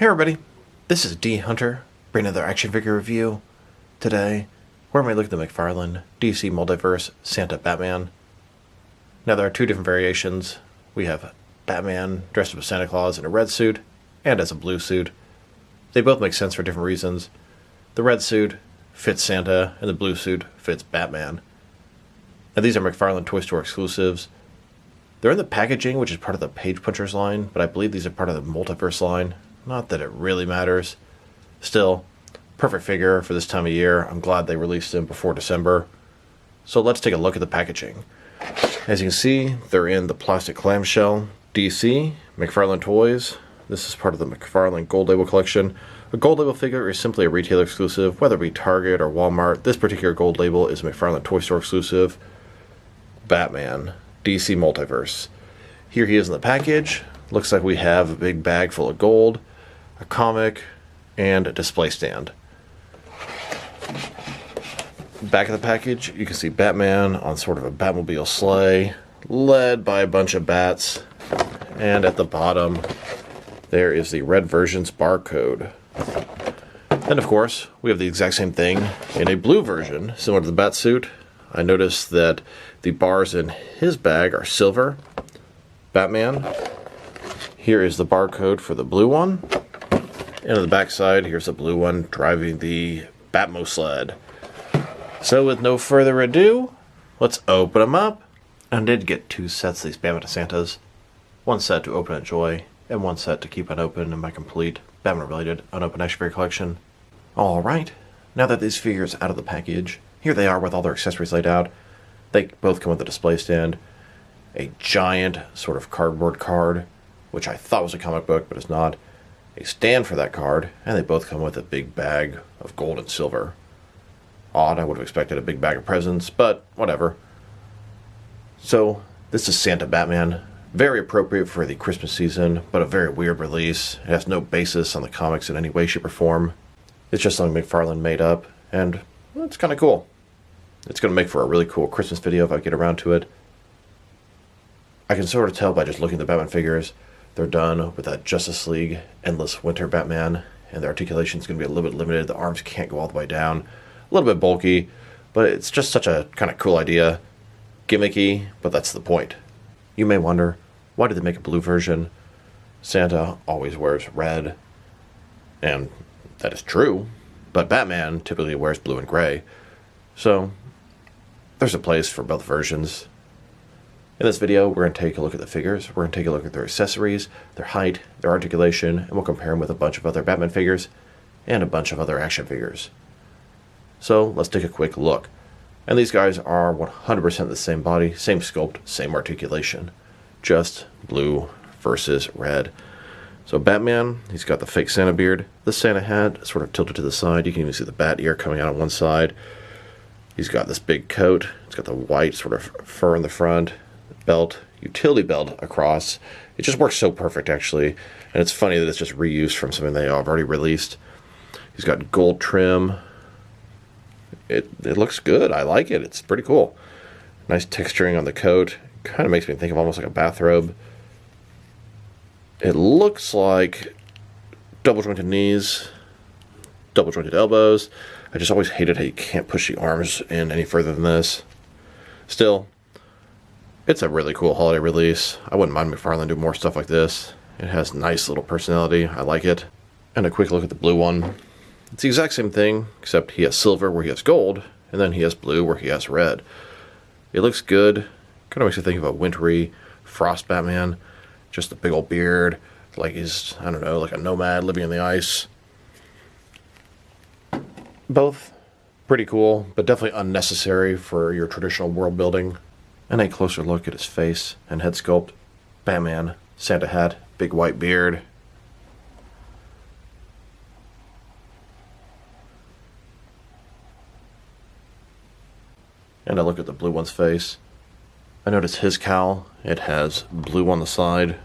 Hey everybody, this is D Hunter, bringing another action figure review. Today, we're going to look at the McFarlane DC Multiverse Santa Batman. Now there are two different variations. We have Batman dressed up as Santa Claus in a red suit and as a blue suit. They both make sense for different reasons. The red suit fits Santa and the blue suit fits Batman. Now these are McFarlane Toys Store exclusives. They're in the packaging, which is part of the Page Punchers line, but I believe these are part of the Multiverse line. Not that it really matters. Still, perfect figure for this time of year. I'm glad they released them before December. So let's take a look at the packaging. As you can see, they're in the plastic clamshell. DC, McFarlane Toys. This is part of the McFarlane Gold Label collection. A Gold Label figure is simply a retailer exclusive, whether it be Target or Walmart. This particular Gold Label is a McFarlane Toy Store exclusive. Batman, DC Multiverse. Here he is in the package. Looks like we have a big bag full of gold, a comic, and a display stand. Back of the package, you can see Batman on sort of a Batmobile sleigh, led by a bunch of bats. And at the bottom, there is the red version's barcode. Then, of course, we have the exact same thing in a blue version, similar to the bat suit. I noticed that the bars in his bag are silver. Batman. Here is the barcode for the blue one. And on the back side, here's the blue one driving the Batmo sled. So with no further ado, let's open them up. I did get two sets of these Batman Santas. One set to open and enjoy, and one set to keep unopened in my complete Batman-related unopened action figure collection. Alright, now that these figures are out of the package, here they are with all their accessories laid out. They both come with a display stand, a giant sort of cardboard card, which I thought was a comic book, but it's not, a stand for that card, and they both come with a big bag of gold and silver. Odd, I would have expected a big bag of presents, but whatever. So, this is Santa Batman. Very appropriate for the Christmas season, but a very weird release. It has no basis on the comics in any way, shape, or form. It's just something McFarlane made up, and well, it's kind of cool. It's going to make for a really cool Christmas video if I get around to it. I can sort of tell by just looking at the Batman figures, they're done with that Justice League Endless Winter Batman, and the articulation is going to be a little bit limited. The arms can't go all the way down. A little bit bulky, but it's just such a kind of cool idea. Gimmicky, but that's the point. You may wonder, why did they make a blue version? Santa always wears red, and that is true, but Batman typically wears blue and gray. So, there's a place for both versions. In this video, we're going to take a look at the figures, we're going to take a look at their accessories, their height, their articulation, and we'll compare them with a bunch of other Batman figures, and a bunch of other action figures. So, let's take a quick look. And these guys are 100% the same body, same sculpt, same articulation. Just blue versus red. So Batman, he's got the fake Santa beard, the Santa hat sort of tilted to the side. You can even see the bat ear coming out on one side. He's got this big coat. It's got the white sort of fur in the front, belt, utility belt across. It just works so perfect, actually. And it's funny that it's just reused from something they have already released. He's got gold trim. It looks good. I like it. It's pretty cool. Nice texturing on the coat. Kind of makes me think of almost like a bathrobe. It looks like double jointed knees, double jointed elbows. I just always hated how you can't push the arms in any further than this. Still, it's a really cool holiday release. I wouldn't mind McFarlane doing more stuff like this. It has nice little personality. I like it. And a quick look at the blue one. It's the exact same thing, except he has silver where he has gold, and then he has blue where he has red. It looks good. Kind of makes you think of a wintry Frost Batman. Just a big old beard, like he's, I don't know, like a nomad living in the ice. Both pretty cool, but definitely unnecessary for your traditional world building. And a closer look at his face and head sculpt. Batman, Santa hat, big white beard. And I look at the blue one's face. I notice his cowl, it has blue on the side,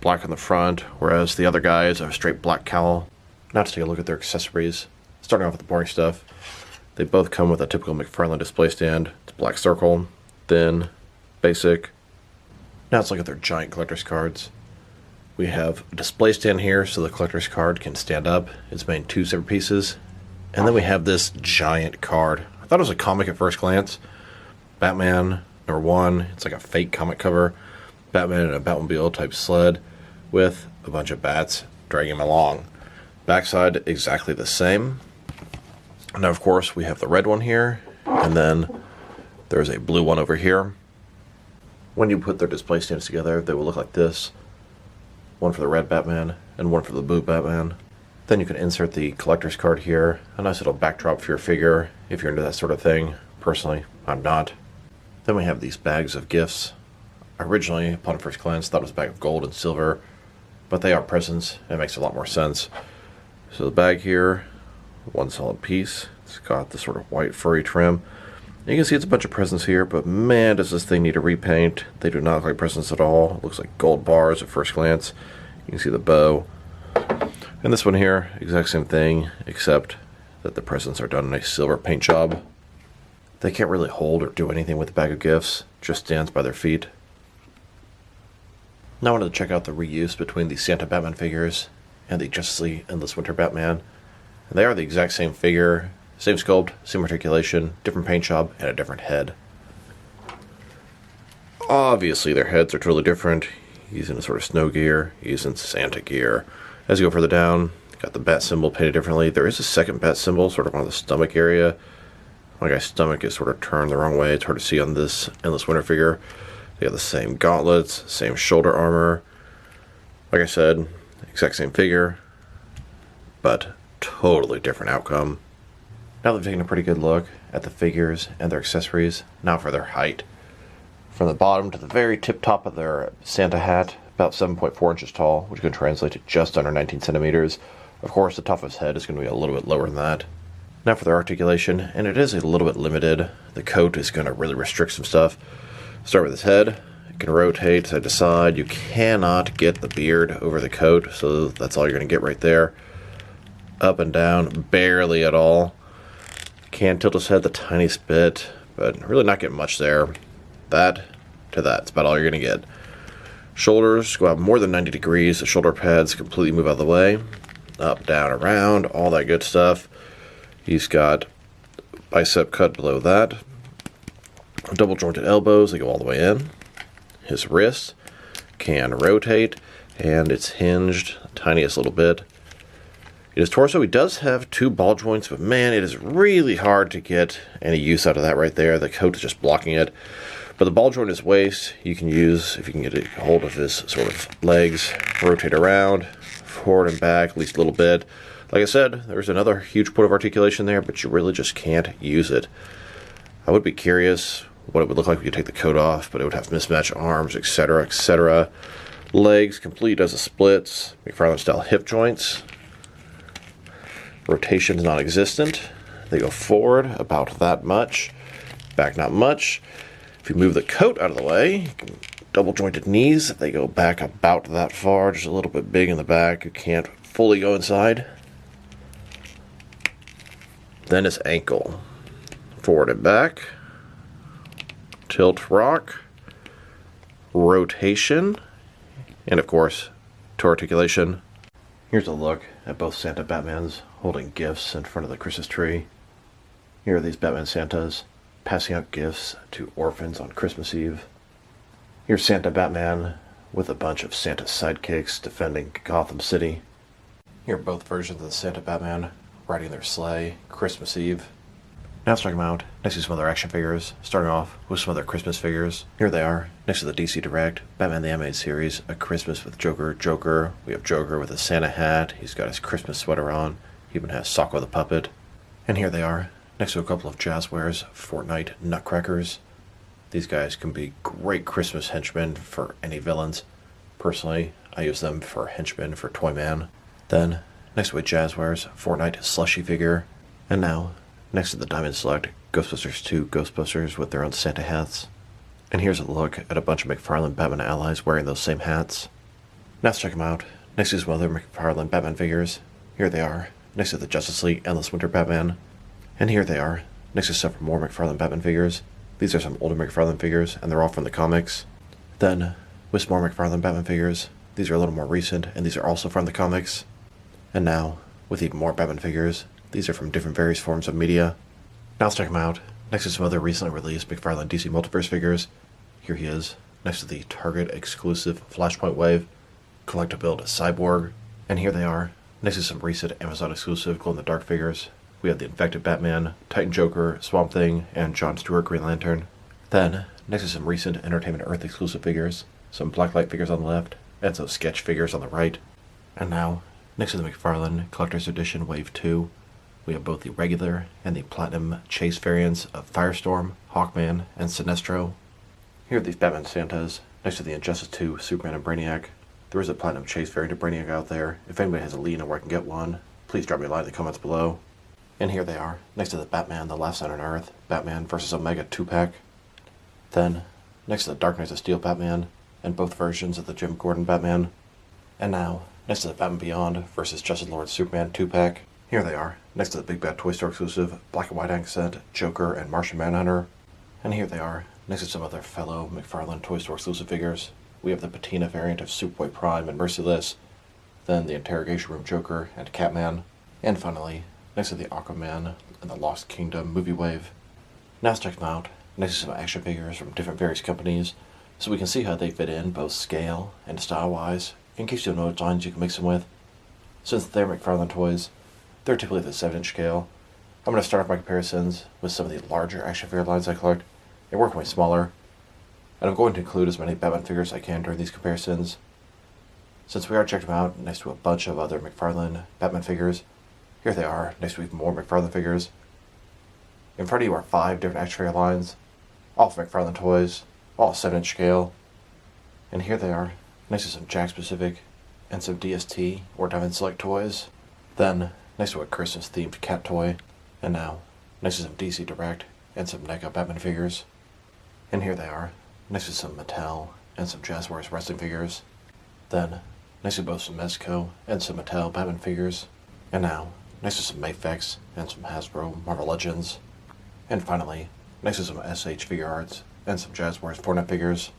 black on the front, whereas the other guys have a straight black cowl. Now to take a look at their accessories. Starting off with the boring stuff. They both come with a typical McFarlane display stand. It's black circle, thin, basic. Now let's look at their giant collector's cards. We have a display stand here so the collector's card can stand up. It's made in 2 separate pieces. And then we have this giant card. I thought it was a comic at first glance. Batman #1. It's like a fake comic cover. Batman in a Batmobile type sled with a bunch of bats dragging him along. Backside exactly the same. Now of course we have the red one here, and then there's a blue one over here. When you put their display stands together, they will look like this. One for the red Batman and one for the blue Batman. Then you can insert the collector's card here. A nice little backdrop for your figure if you're into that sort of thing. Personally, I'm not. Then we have these bags of gifts. Originally, upon first glance, thought it was a bag of gold and silver, but they are presents. It makes a lot more sense. So the bag here, one solid piece. It's got this sort of white furry trim. You can see it's a bunch of presents here, but man, does this thing need a repaint. They do not look like presents at all. It looks like gold bars at first glance. You can see the bow. And this one here, exact same thing, except that the presents are done in a silver paint job. They can't really hold or do anything with the bag of gifts, just stands by their feet. Now I wanted to check out the reuse between the Santa Batman figures and the Justice League Endless Winter Batman. And they are the exact same figure, same sculpt, same articulation, different paint job, and a different head. Obviously their heads are totally different. He's in a sort of snow gear, he's in Santa gear. As you go further down, got the bat symbol painted differently. There is a second bat symbol, sort of on the stomach area. My guy's stomach is sort of turned the wrong way. It's hard to see on this Endless Winter figure. They have the same gauntlets, same shoulder armor. Like I said, exact same figure, but totally different outcome. Now they've taken a pretty good look at the figures and their accessories, now for their height. From the bottom to the very tip top of their Santa hat, about 7.4 inches tall, which can translate to just under 19 centimeters. Of course, the top of his head is going to be a little bit lower than that. Now for their articulation, and it is a little bit limited. The coat is going to really restrict some stuff. Start with his head. It can rotate side to side. You cannot get the beard over the coat, so that's all you're going to get right there. Up and down, barely at all. Can tilt his head the tiniest bit, but really not getting much there. That to that, it's about all you're going to get. Shoulders go out more than 90 degrees. The shoulder pads completely move out of the way. Up, down, around, all that good stuff. He's got bicep cut below that. Double jointed elbows, they go all the way in. His wrist can rotate, and it's hinged the tiniest little bit. In his torso, he does have 2 ball joints, but man, it is really hard to get any use out of that right there. The coat is just blocking it. But the ball joint in his waist, you can use, if you can get a hold of his sort of legs, rotate around, forward and back, at least a little bit. Like I said, there's another huge point of articulation there, but you really just can't use it. I would be curious what it would look like if you take the coat off, but it would have mismatched arms, etc., etc. Legs, complete as a splits, McFarlane style hip joints. Rotation is non-existent. They go forward about that much, back not much. If you move the coat out of the way, you can double jointed knees, they go back about that far, just a little bit big in the back. You can't fully go inside. Then his ankle. Forward and back. Tilt rock. Rotation. And of course, to articulation. Here's a look at both Santa Batmans holding gifts in front of the Christmas tree. Here are these Batman Santas passing out gifts to orphans on Christmas Eve. Here's Santa Batman with a bunch of Santa's sidekicks defending Gotham City. Here are both versions of the Santa Batman riding their sleigh Christmas Eve. Now starting out next to some other action figures, starting off with some other Christmas figures. Here they are, next to the DC Direct, Batman the Animated Series, A Christmas with Joker. We have Joker with a Santa hat, he's got his Christmas sweater on, he even has Socko the Puppet. And here they are, next to a couple of Jazzwares, Fortnite Nutcrackers. These guys can be great Christmas henchmen for any villains. Personally, I use them for henchmen for Toyman. Then, next to a Jazzwares, Fortnite Slushy figure. And now, next to the Diamond Select, Ghostbusters 2 Ghostbusters with their own Santa hats. And here's a look at a bunch of McFarlane Batman allies wearing those same hats. Now let's check them out. Next to some other McFarlane Batman figures. Here they are, next to the Justice League Endless Winter Batman. And here they are, next to several more McFarlane Batman figures. These are some older McFarlane figures, and they're all from the comics. Then, with some more McFarlane Batman figures, these are a little more recent, and these are also from the comics. And now, with even more Batman figures, these are from different various forms of media. Now let's check them out. Next to some other recently released McFarlane DC Multiverse figures. Here he is, next to the Target exclusive Flashpoint Wave, Collect-to-Build Cyborg. And here they are, next to some recent Amazon exclusive glow-in-the-dark figures. We have the Infected Batman, Titan Joker, Swamp Thing, and Jon Stewart Green Lantern. Then, next to some recent Entertainment Earth exclusive figures, some Blacklight figures on the left, and some sketch figures on the right. And now, next to the McFarlane Collector's Edition Wave 2, we have both the regular and the Platinum Chase variants of Firestorm, Hawkman, and Sinestro. Here are these Batman Santas, next to the Injustice 2 Superman and Brainiac. There is a Platinum Chase variant of Brainiac out there. If anybody has a lead on where I can get one, please drop me a line in the comments below. And here they are, next to the Batman The Last Night on Earth, Batman vs. Omega 2-pack. Then, next to the Dark Knights of Steel Batman, and both versions of the Jim Gordon Batman. And now, next to the Batman Beyond vs. Justice Lord Superman 2-pack. Here they are, next to the Big Bad Toy Store exclusive Black and White Accent, Joker, and Martian Manhunter. And here they are, next to some other fellow McFarlane Toy Store exclusive figures. We have the Patina variant of Superboy Prime and Merciless, then the Interrogation Room Joker and Catman, and finally, next to the Aquaman and the Lost Kingdom movie wave. Now let's check them out, next to some action figures from different various companies, so we can see how they fit in both scale and style-wise, in case you don't know what lines you can mix them with. Since they're McFarlane toys, they're typically the 7-inch scale. I'm going to start off my comparisons with some of the larger action figure lines I collect, and work my way smaller. And I'm going to include as many Batman figures as I can during these comparisons. Since we already checked them out next to a bunch of other McFarlane Batman figures, here they are next to even more McFarlane figures. In front of you are 5 different action figure lines, all from McFarlane toys, all 7-inch scale. And here they are next to some Jack specific and some DST or Diamond Select toys. Then, next to a Christmas themed cat toy. And now, next to some DC Direct and some NECA Batman figures. And here they are, next to some Mattel and some Jazzwares wrestling figures. Then, next to both some Mezco and some Mattel Batman figures. And now, next to some Mafex and some Hasbro Marvel Legends. And finally, next to some SH Figure Arts and some Jazzwares Fortnite figures.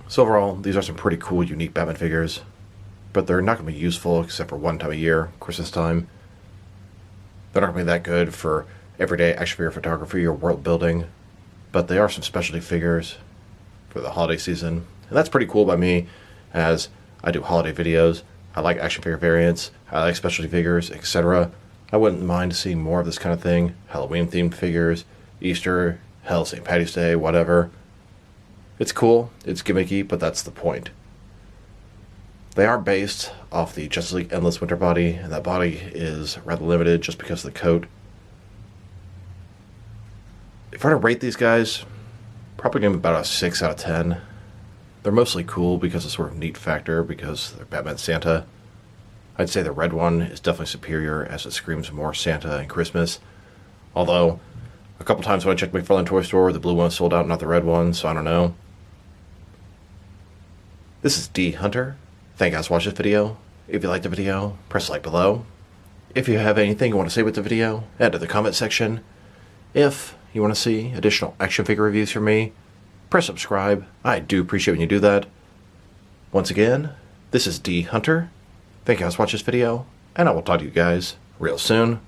So overall, these are some pretty cool, unique Batman figures. But they're not going to be useful except for one time a year, Christmas time. They're not going to be that good for everyday action figure photography or world building. But they are some specialty figures for the holiday season. And that's pretty cool by me, as I do holiday videos. I like action figure variants, I like specialty figures, etc. I wouldn't mind seeing more of this kind of thing. Halloween themed figures, Easter, hell, St. Patty's Day, whatever. It's cool, it's gimmicky, but that's the point. They are based off the Justice League Endless Winter body, and that body is rather limited just because of the coat. If I were to rate these guys, probably give them about a 6 out of 10. They're mostly cool because of sort of neat factor, because they're Batman Santa. I'd say the red one is definitely superior, as it screams more Santa and Christmas. Although, a couple times when I checked McFarlane Toys Store, the blue one sold out, not the red one, so I don't know. This is D Hunter. Thank you guys for watching this video. If you liked the video, press like below. If you have anything you want to say with the video, add to the comment section. If you want to see additional action figure reviews from me, press subscribe. I do appreciate when you do that. Once again, this is D Hunter. Thank you guys for watching this video, and I will talk to you guys real soon.